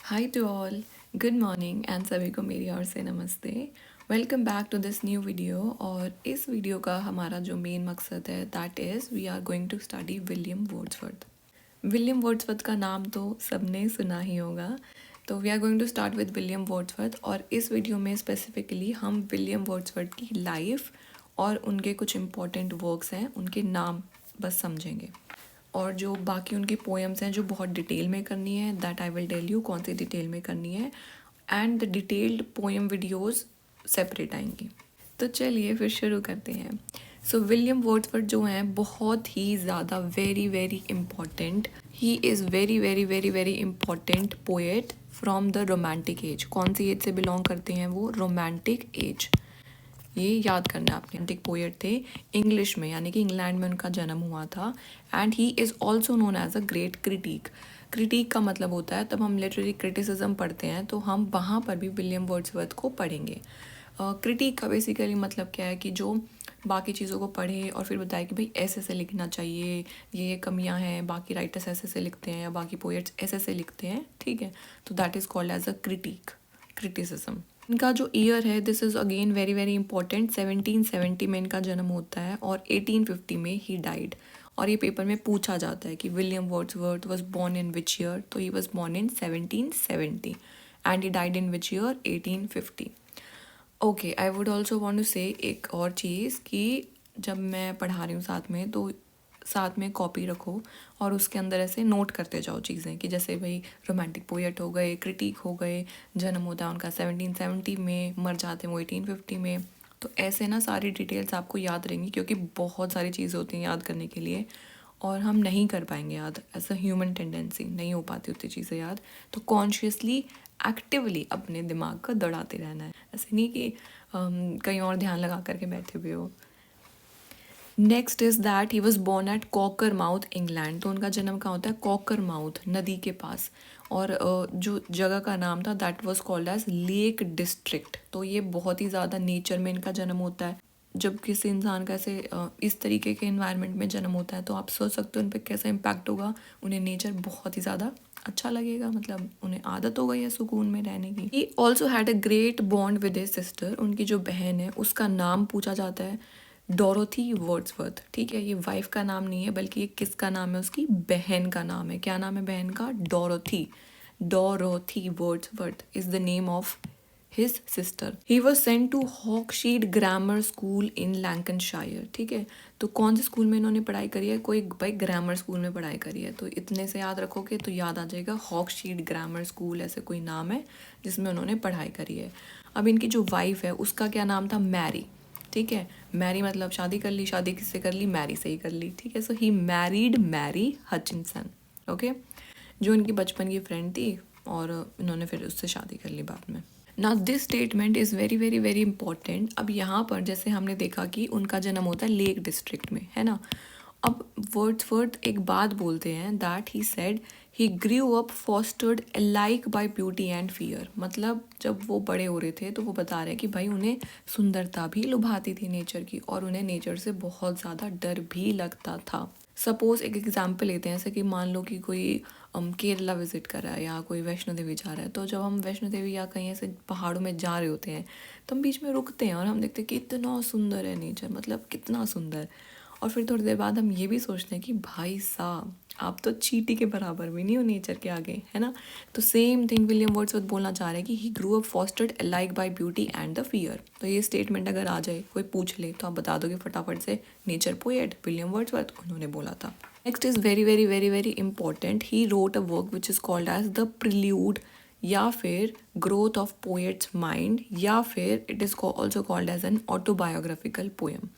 Hi to all, good morning and सभी को मेरी ओर से नमस्ते। Welcome back to this new video. और इस वीडियो का हमारा जो मेन मकसद है that is we are going to study William Wordsworth. William Wordsworth का नाम तो सबने सुना ही होगा। तो we are going to start with William Wordsworth, और इस वीडियो में स्पेसिफिकली हम विलियम वर्ड्सवर्थ की लाइफ और उनके कुछ इम्पॉर्टेंट वर्क्स हैं उनके नाम बस समझेंगे। और जो बाकी उनकी पोएम्स हैं जो बहुत डिटेल में करनी है that I will tell you कौन सी डिटेल में करनी है, and the detailed poem videos separate आएंगी। तो चलिए फिर शुरू करते हैं। सो विलियम वर्ड्सवर्थ जो हैं बहुत ही ज़्यादा very very important, he is very very very very important poet from the romantic as. कौन सी एज से बिलोंग करते हैं वो? Romantic as. ये याद करना है आपने। रोमांटिक पोएट थे इंग्लिश में, यानी कि इंग्लैंड में उनका जन्म हुआ था। And he is also known as a great critic. Critic का मतलब होता है, तब हम लिटरेरी क्रिटिसिज्म पढ़ते हैं तो हम वहाँ पर भी विलियम वर्ड्सवर्थ को पढ़ेंगे। क्रिटिक का बेसिकली मतलब क्या है कि जो बाकी चीज़ों को पढ़े और फिर बताए कि भाई ऐसे ऐसे लिखना चाहिए, ये कमियां हैं, बाकी राइटर्स ऐसे ऐसे लिखते हैं या बाकी पोएट्स ऐसे ऐसे लिखते हैं, ठीक है। तो that is called as a critic, criticism. इनका जो ईयर है this is again very very important. 1770 में इनका जन्म होता है और 1850 में ही डाइड। और ये पेपर में पूछा जाता है कि William Wordsworth was born in which year, तो he was born in 1770 and he died in which year? 1850। Okay, I would also want to say एक और चीज़ कि जब मैं पढ़ा रही हूँ साथ में, तो साथ में कॉपी रखो और उसके अंदर ऐसे नोट करते जाओ चीज़ें कि जैसे भाई रोमांटिक पोएट हो गए, क्रिटिक हो गए, जन्म होता है उनका 1770 में, मर जाते हैं वो 1850 में। तो ऐसे ना सारी डिटेल्स आपको याद रहेंगी, क्योंकि बहुत सारी चीज़ें होती हैं याद करने के लिए और हम नहीं कर पाएंगे याद। ऐसा ह्यूमन टेंडेंसी, नहीं हो पाती उतनी चीज़ें याद। तो कॉन्शियसली एक्टिवली अपने दिमाग को दौड़ाते रहना है, ऐसे नहीं कि कहीं और ध्यान लगा करके बैठे हुए हो। Next is that he was born at Cockermouth England. तो उनका जन्म कहाँ होता है? कॉकर माउथ नदी के पास। और जो जगह का नाम था that was called as Lake District. तो ये बहुत ही ज़्यादा नेचर में इनका जन्म होता है। जब किसी इंसान का ऐसे इस तरीके के इन्वायरमेंट में जन्म होता है तो आप सोच सकते हो उन पर कैसा इम्पैक्ट होगा। उन्हें नेचर बहुत ही ज़्यादा अच्छा लगेगा, मतलब उन्हें आदत हो गई है सुकून में रहने की। He also had a great bond with his sister. उनकी जो बहन है उसका नाम पूछा जाता है डोरोथी वर्ड्सवर्थ, ठीक है। ये वाइफ का नाम नहीं है बल्कि ये किसका नाम है? उसकी बहन का नाम है। क्या नाम है बहन का? Dorothy. Dorothy Wordsworth is the name of his sister. He was sent to Hawkshead grammar school in Lancashire, ठीक है। तो कौन से स्कूल में इन्होंने पढ़ाई करी है? कोई भाई ग्रामर स्कूल में पढ़ाई करी है। तो इतने से याद रखोगे तो याद आ जाएगा, हॉकशीड ग्रामर स्कूल ऐसे कोई नाम है जिसमें उन्होंने पढ़ाई करी है। अब इनकी जो वाइफ है उसका क्या नाम था? मैरी, ठीक है। मैरी मतलब शादी कर ली। शादी किससे कर ली? मैरी से ही कर ली, ठीक है। सो he married Mary Hutchinson, okay, जो इनकी बचपन की फ्रेंड थी और इन्होंने फिर उससे शादी कर ली बाद में। ना this statement is very very very important. अब यहाँ पर जैसे हमने देखा कि उनका जन्म होता है लेक डिस्ट्रिक्ट में, है ना। अब वर्ड्सवर्थ एक बात बोलते हैं that he said he grew up fostered alike by beauty and fear. मतलब जब वो बड़े हो रहे थे तो वो बता रहे हैं कि भाई उन्हें सुंदरता भी लुभाती थी नेचर की, और उन्हें नेचर से बहुत ज़्यादा डर भी लगता था। सपोज एक एग्जाम्पल लेते हैं, जैसे कि मान लो कि कोई केरला विजिट कर रहा है या कोई वैष्णो देवी जा रहा है। तो जब हम वैष्णो देवी या कहीं ऐसे पहाड़ों में जा रहे होते हैं तो हम बीच में रुकते हैं और हम देखते हैं कि इतना सुंदर है नेचर, मतलब कितना सुंदर। और फिर थोड़ी देर बाद हम ये भी सोचते हैं कि भाई साहब आप तो चींटी के बराबर भी नहीं हो नेचर के आगे, है ना। तो सेम थिंग विलियम वर्ड्सवर्थ बोलना चाह रहे हैं कि he grew up fostered alike by beauty and the fear. तो ये स्टेटमेंट अगर आ जाए, कोई पूछ ले, तो आप बता दोगे फटाफट से नेचर पोएट विलियम वर्ड्सवर्थ, उन्होंने बोला था। Next is very very very very important. He wrote a work which is called as the prelude, या फिर ग्रोथ ऑफ पोएट्स माइंड, या फिर it is also called as an autobiographical poem.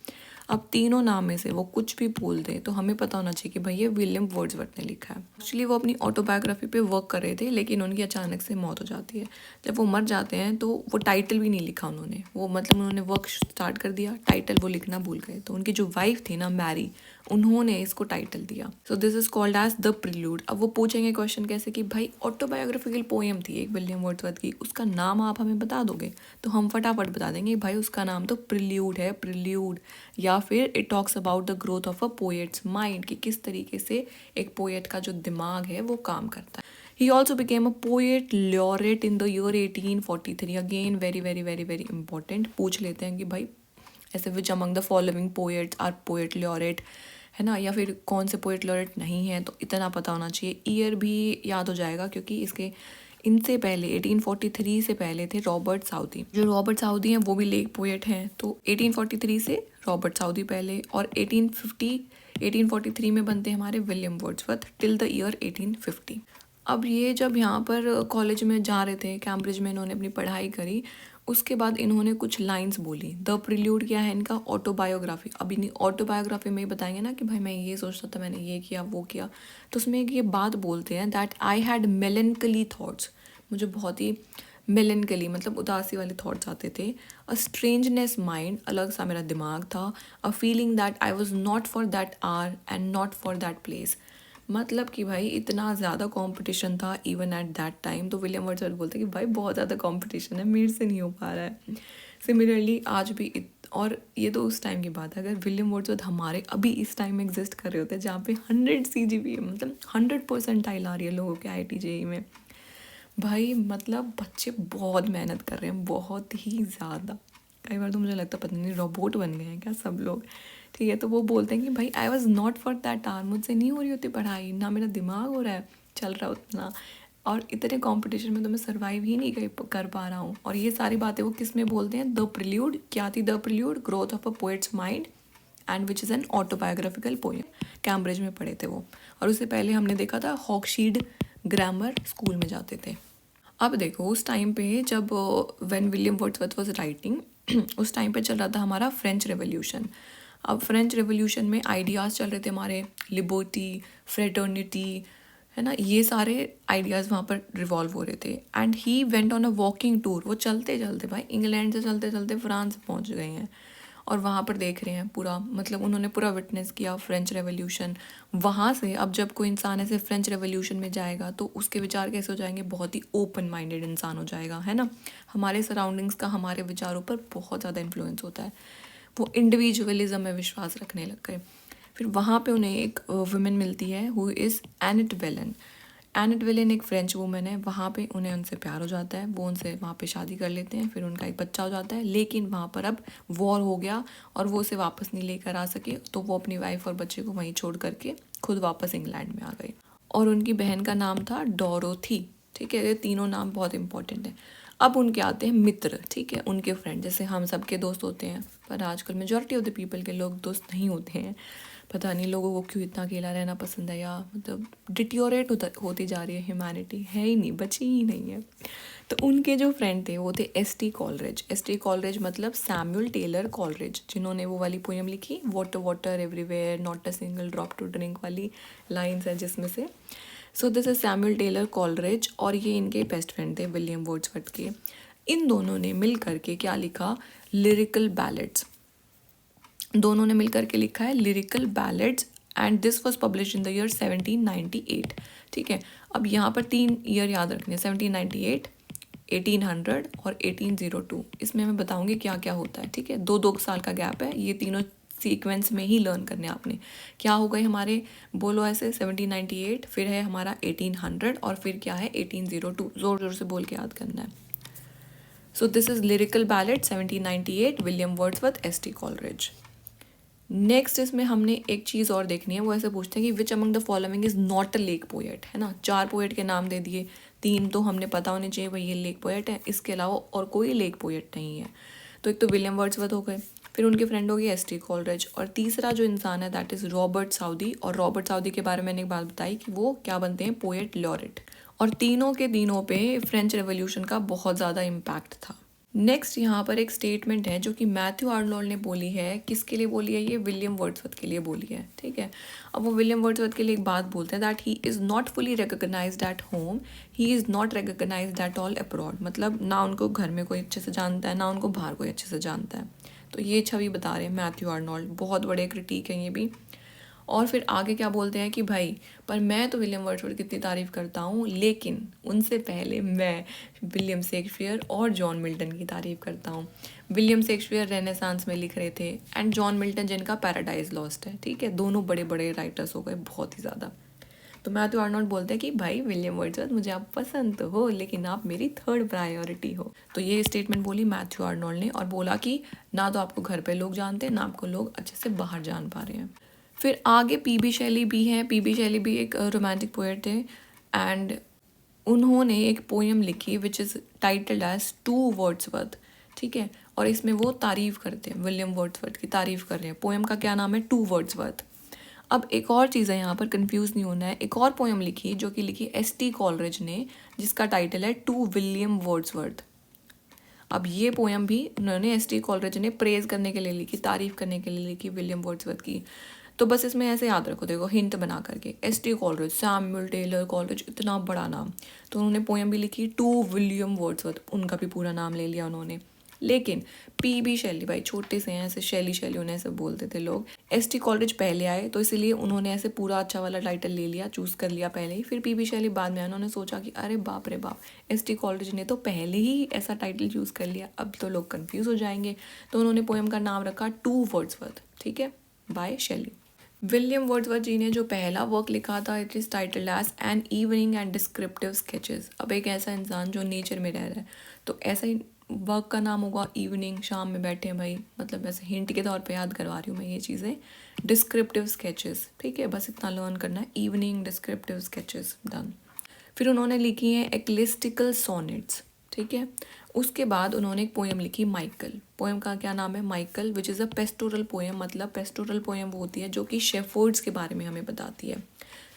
अब तीनों नाम में से वो कुछ भी बोल दे तो हमें पता होना चाहिए कि भाई ये विलियम वर्ड्सवर्थ ने लिखा है। एक्चुअली वो अपनी ऑटोबायोग्राफी पे वर्क कर रहे थे, लेकिन उनकी अचानक से मौत हो जाती है। जब वो मर जाते हैं तो वो टाइटल भी नहीं लिखा उन्होंने, वो मतलब उन्होंने वर्क स्टार्ट कर दिया, टाइटल वो लिखना भूल गए। तो उनकी जो वाइफ थी ना मैरी, उन्होंने इसको टाइटल दिया। So this is called as the prelude. अब वो पूछेंगे क्वेश्चन कैसे कि भाई ऑटोबायोग्राफिकल पोएम थी एक विलियम वर्ड्सवर्थ की, उसका नाम आप हमें बता दोगे? तो हम फटाफट बता देंगे भाई उसका नाम तो प्रिल्यूड है, प्रिल्यूड। या फिर it talks about the growth of a poet's mind, कि किस तरीके से एक पोएट का जो दिमाग है वो काम करता है। He also became a poet laureate in the year 1843। Again very very very very important, पूछ लेते हैं कि भाई ऐसे which among the following poets are poet laureate, है ना, या फिर कौन से पोएट लॉरेट नहीं है, तो इतना पता होना चाहिए। ईयर भी याद हो जाएगा क्योंकि इसके इनसे पहले 1843 से पहले थे रॉबर्ट साउदी। जो रॉबर्ट साउदी हैं वो भी लेक पोएट हैं, तो 1843 से रॉबर्ट साउदी पहले, और 1843 में बनते हैं हमारे William Wordsworth till the year 1850। अब ये जब यहाँ पर कॉलेज में जा रहे थे, कैम्ब्रिज में इन्होंने अपनी पढ़ाई करी, उसके बाद इन्होंने कुछ लाइंस बोली। द प्रिल्यूड क्या है इनका, ऑटोबायोग्राफी। अब इन्हीं ऑटोबायोग्राफी में ही बताएंगे ना कि भाई मैं ये सोचता था, मैंने ये किया वो किया, तो उसमें एक ये बात बोलते हैं दैट आई हैड मेलनकली थॉट्स, मुझे बहुत ही मेलनकली मतलब उदासी वाले थॉट्स आते थे। अ स्ट्रेंजनेस माइंड, अलग सा मेरा दिमाग था। A feeling that I was not for that hour and not for that place, मतलब कि भाई इतना ज़्यादा कंपटीशन था इवन एट दैट टाइम। तो विलियम वर्ड्सवर्थ बोलते हैं कि भाई बहुत ज़्यादा कंपटीशन है, मेरे से नहीं हो पा रहा है। सिमिलरली आज भी और ये तो उस टाइम की बात है, अगर विलियम वर्ड्सवर्थ हमारे अभी इस टाइम में एग्जिस्ट कर रहे होते जहाँ पे 100 CGPA मतलब 100% आ रही है लोगों के IIT JEE में, भाई मतलब बच्चे बहुत मेहनत कर रहे हैं, बहुत ही ज़्यादा। कई बार तो मुझे लगता पता नहीं रोबोट बन गए हैं क्या सब लोग, ठीक है। तो वो बोलते हैं कि भाई I was not for that hour, मुझसे नहीं हो रही होती पढ़ाई, ना मेरा दिमाग हो रहा है चल रहा उतना, और इतने कंपटीशन में तो मैं सर्वाइव ही नहीं कर पा रहा हूँ। और ये सारी बातें वो किस में बोलते हैं, द प्रिल्यूड। क्या थी the prelude, growth of a poet's mind and which is an autobiographical poem. Cambridge में पढ़े थे वो, और उससे पहले हमने देखा था हॉकशीड ग्रामर स्कूल में जाते थे। अब देखो उस टाइम पे जब when William Wordsworth was writing उस टाइम पे चल रहा था हमारा फ्रेंच रेवोल्यूशन। अब फ्रेंच रेवोल्यूशन में आइडियाज़ चल रहे थे हमारे, लिबर्टी, फ्रेटर्निटी, है ना, ये सारे आइडियाज़ वहाँ पर रिवॉल्व हो रहे थे। And he went on a walking tour, वो चलते चलते भाई इंग्लैंड से चलते चलते फ्रांस पहुँच गए हैं, और वहाँ पर देख रहे हैं पूरा, मतलब उन्होंने पूरा विटनेस किया फ्रेंच रेवोल्यूशन। वहाँ से अब जब कोई इंसान ऐसे फ्रेंच रेवोल्यूशन में जाएगा तो उसके विचार कैसे हो जाएंगे, बहुत ही ओपन माइंडेड इंसान हो जाएगा, है ना। हमारे सराउंडिंग्स का हमारे विचारों पर बहुत ज़्यादा इन्फ्लुएंस होता है, वो इंडिविजुअलिज्म में विश्वास रखने लग गए। फिर वहाँ पे उन्हें एक वुमेन मिलती है who is unit Velan. Unit Velan एक फ्रेंच वूमेन है, वहाँ पे उन्हें उनसे प्यार हो जाता है, वो उनसे वहाँ पे शादी कर लेते हैं, फिर उनका एक बच्चा हो जाता है। लेकिन वहाँ पर अब वॉर हो गया और वो उसे वापस नहीं लेकर आ सके, तो वो अपनी वाइफ और बच्चे को वहीं छोड़ करके खुद वापस इंग्लैंड में आ गई। और उनकी बहन का नाम था डोरोथी, ठीक है। ये तीनों नाम बहुत इंपॉर्टेंट है। अब उनके आते हैं मित्र, ठीक है, उनके फ्रेंड, जैसे हम सबके दोस्त होते हैं, पर आजकल मेजॉरिटी ऑफ द पीपल के लोग दोस्त नहीं होते हैं। पता नहीं लोगों को क्यों इतना अकेला रहना पसंद है, या मतलब डिटियोरेट होती जा रही है ह्यूमैनिटी, है ही नहीं, बची ही नहीं है। तो उनके जो फ्रेंड थे वो थे एस.टी. कॉलरिज। एस.टी. कॉलरिज मतलब सैमुअल टेलर कॉलरिज, जिन्होंने वो वाली पोएम लिखी, water water everywhere not a single drop to drink वाली लाइन्स है जिसमें से। So this is Samuel Taylor Coleridge, और ये इनके बेस्ट फ्रेंड थे विलियम वर्ड्सवर्थ के। इन दोनों ने मिल करके क्या लिखा, लिरिकल बैलेड्स। दोनों ने मिलकर के लिखा है lyrical ballads, and this was publish in the year 1798, ठीक है। अब यहाँ पर 3 ईयर याद रखने, 1798, 1800 और 1802। इसमें मैं बताऊंगी क्या क्या होता है, ठीक है। 2-2 साल का गैप है, ये तीनों सीक्वेंस में ही लर्न करने आपने। क्या हो गए हमारे, बोलो ऐसे, 1798, फिर है हमारा 1800, और फिर क्या है 1802, ज़ोर ज़ोर से बोल के याद करना है। सो this is lyrical ballad 1798, William Wordsworth, ST. Coleridge. Next इसमें हमने एक चीज़ और देखनी है, वो ऐसे पूछते हैं कि विच among the following is not a lake poet, है ना। 4 पोएट के नाम दे दिए, 3 तो हमने पता होने चाहिए भाई ये लेक पोएट है, इसके अलावा और कोई लेक पोएट नहीं है। तो एक तो विलियम वर्ड्सवर्थ हो गए, फिर उनके फ्रेंड हो गए एस.टी. कॉलरिज, और तीसरा जो इंसान है दैट इज़ रॉबर्ट साउदी। और रॉबर्ट साउदी के बारे में मैंने एक बात बताई कि वो क्या बनते हैं, पोएट लॉरेट। और तीनों के दिनों पे फ्रेंच रेवोल्यूशन का बहुत ज़्यादा इम्पैक्ट था। नेक्स्ट यहाँ पर एक स्टेटमेंट है जो कि मैथ्यू आर्नोल्ड ने बोली है, किसके लिए बोली है, ये विलियम वर्ड्सवर्थ के लिए बोली है, ठीक है। अब वो विलियम वर्ड्सवर्थ के लिए एक बात बोलते हैं that he is not fully recognised at home, he is not recognised at all abroad. मतलब ना उनको घर में कोई अच्छे से जानता है, ना उनको बाहर कोई अच्छे से जानता है। तो ये छवि बता रहे हैं मैथ्यू आर्नोल्ड, बहुत बड़े क्रिटिक हैं ये भी। और फिर आगे क्या बोलते हैं कि भाई पर मैं तो विलियम वर्ड्सवर्थ की इतनी तारीफ़ करता हूँ, लेकिन उनसे पहले मैं विलियम शेक्सपियर और जॉन मिल्टन की तारीफ़ करता हूँ। विलियम शेक्सपियर रेनेसांस में लिख रहे थे, एंड जॉन मिल्टन जिनका पैराडाइज लॉस्ट है, ठीक है। दोनों बड़े बड़े राइटर्स हो गए, बहुत ही ज़्यादा। तो मैथ्यू आर्नोल्ड बोलते हैं कि भाई विलियम वर्ड्सवर्थ मुझे आप पसंद तो हो लेकिन आप मेरी थर्ड प्रायोरिटी हो। तो ये स्टेटमेंट बोली मैथ्यू आर्नोल्ड ने और बोला कि ना तो आपको घर पे लोग जानते हैं ना आपको लोग अच्छे से बाहर जान पा रहे हैं। फिर आगे पीबी शैली भी हैं। पीबी शैली भी एक रोमांटिक पोएट थे एंड उन्होंने एक पोएम लिखी which is titled as to Wordsworth. ठीक है, और इसमें वो तारीफ़ करते हैं, विलियम वर्ड्सवर्थ की तारीफ़ कर रहे हैं। पोएम का क्या नाम है? To Wordsworth. अब एक और चीज़ है यहाँ पर, कंफ्यूज नहीं होना है। एक और पोएम लिखी जो कि लिखी एस.टी. कॉलरिज ने, जिसका टाइटल है टू विलियम वर्ड्सवर्थ। अब ये पोएम भी उन्होंने एस.टी. कॉलरिज ने प्रेज करने के लिए लिखी, तारीफ़ करने के लिए लिखी विलियम वर्ड्सवर्थ की। तो बस इसमें ऐसे याद रखो, देखो हिंट बना करके, S T. Coleridge, Samuel Taylor Coleridge, इतना बड़ा नाम। तो उन्होंने पोएम भी लिखी टू विलियम वर्ड्सवर्थ, उनका भी पूरा नाम ले लिया उन्होंने। लेकिन पीबी शैली, भाई छोटे से हैं ऐसे, शैली उन्हें ऐसे बोलते थे लोग। एस.टी. कॉलरिज पहले आए तो इसीलिए उन्होंने ऐसे पूरा अच्छा वाला टाइटल ले लिया, चूज़ कर लिया पहले ही। फिर पीबी शैली बाद में आए, उन्होंने सोचा कि अरे बाप रे बाप, एस.टी. कॉलरिज ने तो पहले ही ऐसा टाइटल चूज़ कर लिया, अब तो लोग कन्फ्यूज़ हो जाएंगे। तो उन्होंने पोएम का नाम रखा टू वर्ड्सवर्थ, ठीक है, बाय शैली। विलियम वर्ड्सवर्थ जी ने जो पहला वर्क लिखा था, it is titled as an evening and descriptive sketches. अब एक ऐसा इंसान जो नेचर में रह रहा है, तो ऐसा ही वर्क का नाम होगा इवनिंग, शाम में बैठे हैं भाई, मतलब ऐसे हिंट के तौर पे याद करवा रही हूँ मैं ये चीज़ें। डिस्क्रिप्टिव स्केचेस, ठीक है, बस इतना लर्न करना है, इवनिंग डिस्क्रिप्टिव स्केचेस, डन। फिर उन्होंने लिखी हैं एक्लिस्टिकल सोनेट्स, ठीक है। उसके बाद उन्होंने एक पोएम लिखी माइकल। पोएम का क्या नाम है? Michael, which is a pastoral poem. मतलब पेस्टोरल पोएम वो होती है जो कि शेफर्ड्स के बारे में हमें बताती है।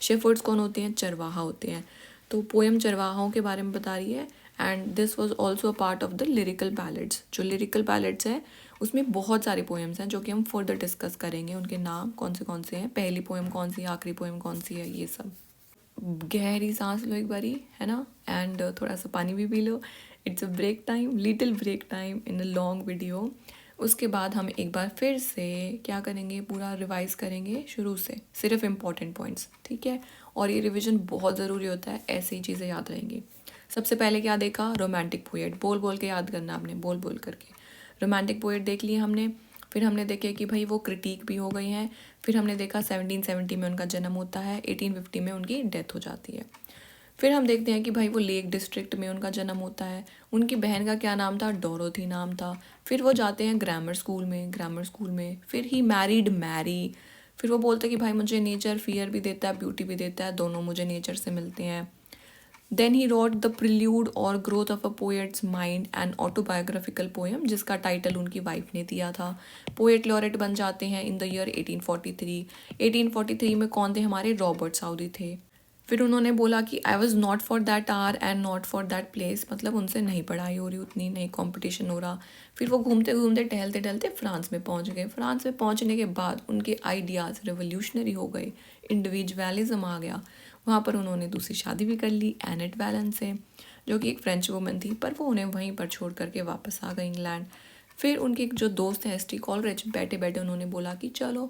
शेफर्ड्स कौन होते हैं? चरवाहा होते हैं। तो पोएम चरवाहाओं के बारे में बता रही है। And this was also a part of the lyrical ballads. जो लिरिकल बैलेड्स है उसमें बहुत सारे पोएम्स हैं जो कि हम फर्दर डिस्कस करेंगे, उनके नाम कौन से हैं, पहली पोएम कौन सी है, आखिरी पोएम कौन सी है, ये सब। गहरी सांस लो एक बारी, है ना, एंड थोड़ा सा पानी भी पी लो। It's a break time, little break time in a long video. उसके बाद हम एक बार फिर से क्या करेंगे, पूरा रिवाइज करेंगे शुरू से, सिर्फ इम्पॉर्टेंट पॉइंट्स, ठीक है। और ये रिवीजन बहुत ज़रूरी होता है, ऐसे ही चीज़ें याद रहेंगी। सबसे पहले क्या देखा? Romantic poet. बोल बोल के याद करना आपने, बोल बोल करके। रोमांटिक पोएट देख लिए हमने। फिर हमने देखे कि भाई वो क्रिटिक भी हो गई हैं। फिर हमने देखा 1770 में उनका जन्म होता है, 1850 में उनकी डेथ हो जाती है। फिर हम देखते हैं कि भाई वो लेक डिस्ट्रिक्ट में उनका जन्म होता है। उनकी बहन का क्या नाम था? डोरोथी नाम था। फिर वो जाते हैं ग्रामर स्कूल में। फिर ही मैरिड मैरी। फिर वो बोलते हैं कि भाई मुझे नेचर फियर भी देता है, ब्यूटी भी देता है, दोनों मुझे नेचर से मिलते हैं। Then he wrote the prelude और growth of a poet's mind and autobiographical poem, जिसका टाइटल उनकी वाइफ ने दिया था। पोएट लॉरेट बन जाते हैं इन द ईयर 1843। 1843 में कौन थे हमारे? रॉबर्ट साउदी थे। फिर उन्होंने बोला कि I was not for that hour and not for that place, मतलब उनसे नहीं पढ़ाई हो रही उतनी, नहीं कॉम्पिटिशन हो रहा। फिर वो घूमते घूमते टहलते टहलते फ्रांस में पहुंच गए। फ्रांस में पहुंचने के बाद उनके आइडियाज़ रेवोल्यूशनरी हो गए, इंडिविजुअलिज्म आ गया। वहाँ पर उन्होंने दूसरी शादी भी कर ली एनेट वैलन से, जो कि एक फ्रेंच वुमन थी, पर वो उन्हें वहीं पर छोड़ करके वापस आ गई इंग्लैंड। फिर उनके एक जो दोस्त हैं एस.टी. कॉलरिज, बैठे बैठे उन्होंने बोला कि चलो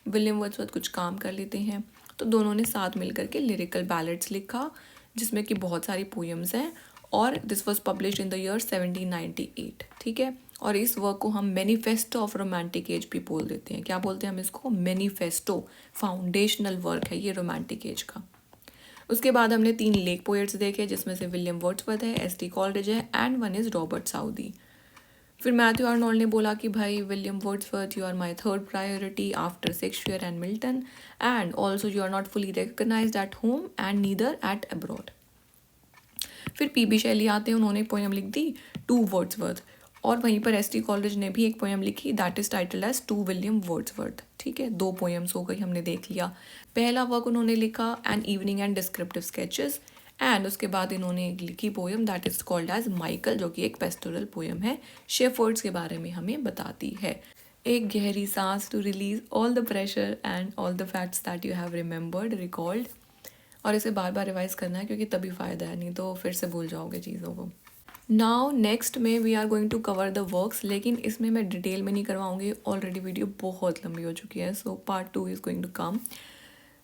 विलियम वर्ड्सवर्थ कुछ काम कर लेते हैं। तो दोनों ने साथ मिल करके लिरिकल बैलेड्स लिखा, जिसमें कि बहुत सारी पोएम्स हैं, और this was publish in the year 1798, ठीक है। और इस वर्क को हम मैनिफेस्टो ऑफ रोमांटिक एज भी बोल देते हैं। क्या बोलते हैं हम इसको? मैनिफेस्टो। फाउंडेशनल वर्क है ये रोमांटिक एज का। उसके बाद हमने 3 लेक पोएट्स देखे, जिसमें से विलियम वर्ड्सवर्थ है, एस.टी. कॉलरिज है, and one is Robert Southey. फिर मैथ्यू आर्नोल्ड ने बोला कि भाई William Wordsworth, you are my third priority after Shakespeare and Milton, and also you are not fully recognised at home and neither at abroad. फिर P B Shelley आते हैं, उन्होंने poem लिख दी टू वर्ड्सवर्थ। और वहीं पर एस.टी. कॉलरिज ने भी एक पोएम लिखी, that is titled as to William Wordsworth, ठीक है। 2 पोएम्स हो गई, हमने देख लिया। पहला वर्क उन्होंने लिखा an evening and descriptive sketches, and उसके बाद इन्होंने एक लिखी poem that is called as Michael, जो कि एक पेस्टोरल पोएम है, शेफर्ड्स के बारे में हमें बताती है। एक गहरी सांस to release all the pressure and all the facts that you have remembered, recalled. और इसे बार बार रिवाइज करना है, क्योंकि तभी फ़ायदा है, नहीं तो फिर से भूल जाओगे चीज़ों को। नाउ नेक्स्ट में we are going to cover the works, लेकिन इसमें मैं डिटेल में नहीं करवाऊंगी, ऑलरेडी वीडियो बहुत लंबी हो चुकी है, so part 2 is going to come.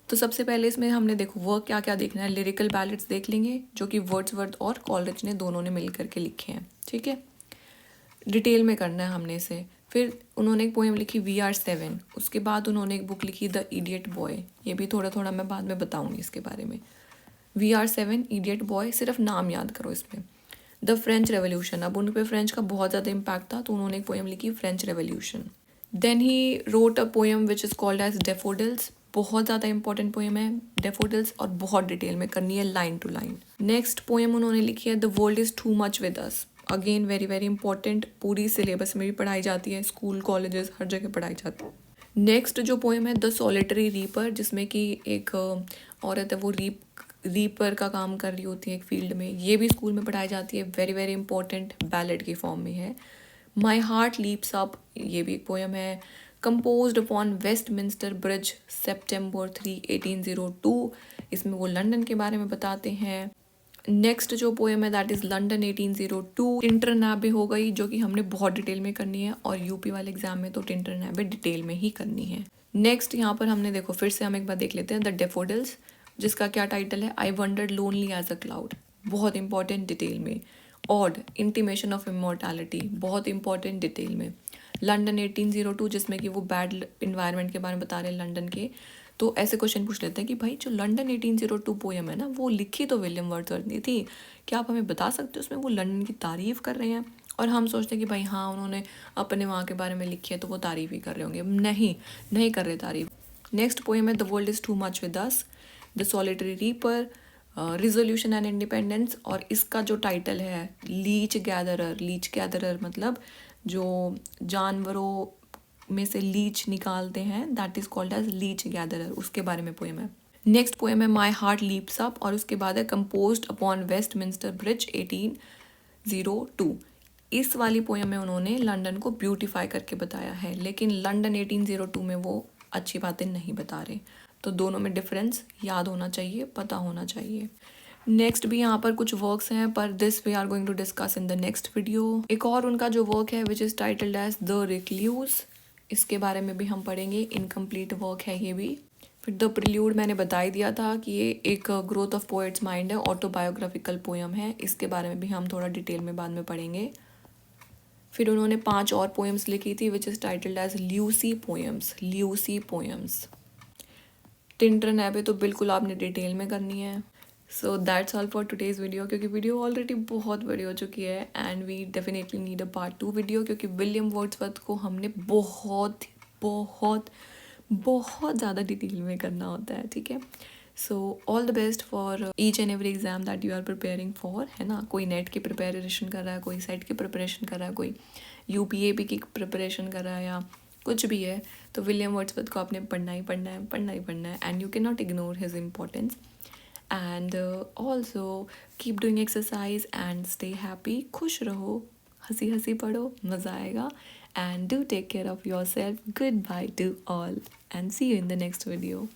तो सबसे पहले इसमें हमने देखो वर्क क्या क्या देखना है। लिरिकल बैलेड्स देख लेंगे, जो कि वर्ड्सवर्थ और कॉलरिज ने दोनों ने मिल करके लिखे हैं, ठीक है। डिटेल में करना है हमने इसे। फिर उन्होंने एक पोएम लिखी वी आर सेवन, उसके बाद उन्होंने एक बुक लिखी द इडियट बॉय, ये भी थोड़ा थोड़ा मैं बाद में बताऊंगी इसके बारे में। We are seven, idiot boy, सिर्फ नाम याद करो इसमें। द फ्रेंच रेवोल्यूशन, अब उन पे फ्रेंच का बहुत ज़्यादा इम्पैक्ट था तो उन्होंने एक पोएम लिखी French revolution. Then he wrote a poem which is called as daffodils, बहुत ज़्यादा इंपॉर्टेंट पोएम है डेफोडिल्स और बहुत डिटेल में करनी है line to line. Next poem उन्होंने लिखी है the world is too much with us, again very very important, पूरी सिलेबस में भी पढ़ाई जाती है, स्कूल कॉलेजेस हर जगह पढ़ाई जाती है। नेक्स्ट जो पोएम है द सॉलिटरी रीपर, जिसमें कि एक औरत है वो रीपर का काम कर रही होती है एक फील्ड में, ये भी स्कूल में पढ़ाई जाती है, वेरी वेरी इंपॉर्टेंट, बैलेड की फॉर्म में है। माई हार्ट लीप्स अप, ये भी एक पोएम है, composed upon Westminster bridge September 3, 1802, इसमें वो लंदन के बारे में बताते हैं। नेक्स्ट जो पोएम है दैट इज़ लंदन 1802, टिंटरनैबे हो गई, जो कि हमने बहुत डिटेल में करनी है और यूपी वाले एग्जाम में तो टिंटरनैबे डिटेल में ही करनी है। नेक्स्ट यहाँ पर हमने देखो फिर से हम एक बार देख लेते हैं द डेफोडिल्स, जिसका क्या टाइटल है I wandered lonely as a cloud, बहुत इंपॉर्टेंट डिटेल में। ऑड, इंटीमेशन ऑफ इमोर्टैलिटी, बहुत इंपॉर्टेंट डिटेल में। लंदन 1802, जिसमें कि वो बैड इन्वायरमेंट के बारे में बता रहे हैं लंदन के, तो ऐसे क्वेश्चन पूछ लेते हैं कि भाई जो लंदन 1802 पोएम है ना वो लिखी तो विलियम वर्ड्सवर्थ ने थी, क्या आप हमें बता सकते हो उसमें वो लंदन की तारीफ़ कर रहे हैं? और हम सोचते हैं कि भाई हाँ उन्होंने अपने वहाँ के बारे में लिखी है तो वो तारीफ़ ही कर रहे होंगे, नहीं कर रहे तारीफ़। नेक्स्ट पोएम है the world is too much with us, the solitary reaper, resolution and independence, और इसका जो टाइटल है लीच गैदरर मतलब जो जानवरों में से लीच निकालते हैं, that is called as leech gatherer, उसके बारे में पोएम है। नेक्स्ट पोएम है माई हार्ट लीप्स अप, और उसके बाद है कंपोज्ड अपॉन वेस्टमिंस्टर ब्रिज 1802। इस वाली पोएम में उन्होंने लंदन को ब्यूटीफाई करके बताया है, लेकिन लंदन 1802 में वो अच्छी बातें नहीं बता रहे, तो दोनों में डिफरेंस याद होना चाहिए, पता होना चाहिए। नेक्स्ट भी यहाँ पर कुछ वर्क्स हैं, पर this we are going to discuss in the next video. एक और उनका जो वर्क है which is titled as the recluse, इसके बारे में भी हम पढ़ेंगे, इनकम्प्लीट वर्क है ये भी। फिर द प्रिल्यूड मैंने बता ही दिया था कि ये एक ग्रोथ ऑफ पोएट्स माइंड है, ऑटोबायोग्राफिकल पोएम है, इसके बारे में भी हम थोड़ा डिटेल में बाद में पढ़ेंगे। फिर उन्होंने 5 और पोएम्स लिखी थी which is titled as Lucy poems. Tintern Abbey तो बिल्कुल आपने डिटेल में करनी है। So that's all for today's video, क्योंकि वीडियो ऑलरेडी बहुत बड़ी हो चुकी है and we definitely need a part 2 video, क्योंकि विलियम वर्ड्सवर्थ को हमने बहुत बहुत बहुत ज़्यादा डिटेल में करना होता है, ठीक है। So all the best for each and every exam that you are preparing for, है ना। कोई नेट की प्रिपरेशन कर रहा है, कोई सेट की प्रिपरेशन कर रहा है, कोई यूपीएपी की प्रिपरेशन कर रहा है, या कुछ भी है, तो विलियम वर्ड्सवर्थ को आपने पढ़ना ही पढ़ना है and you can not ignore his importance. And also keep doing exercise and stay happy, खुश रहो, हंसी हंसी पढ़ो, मज़ा आएगा। And do take care of your self, good bye to all and see you in the next video.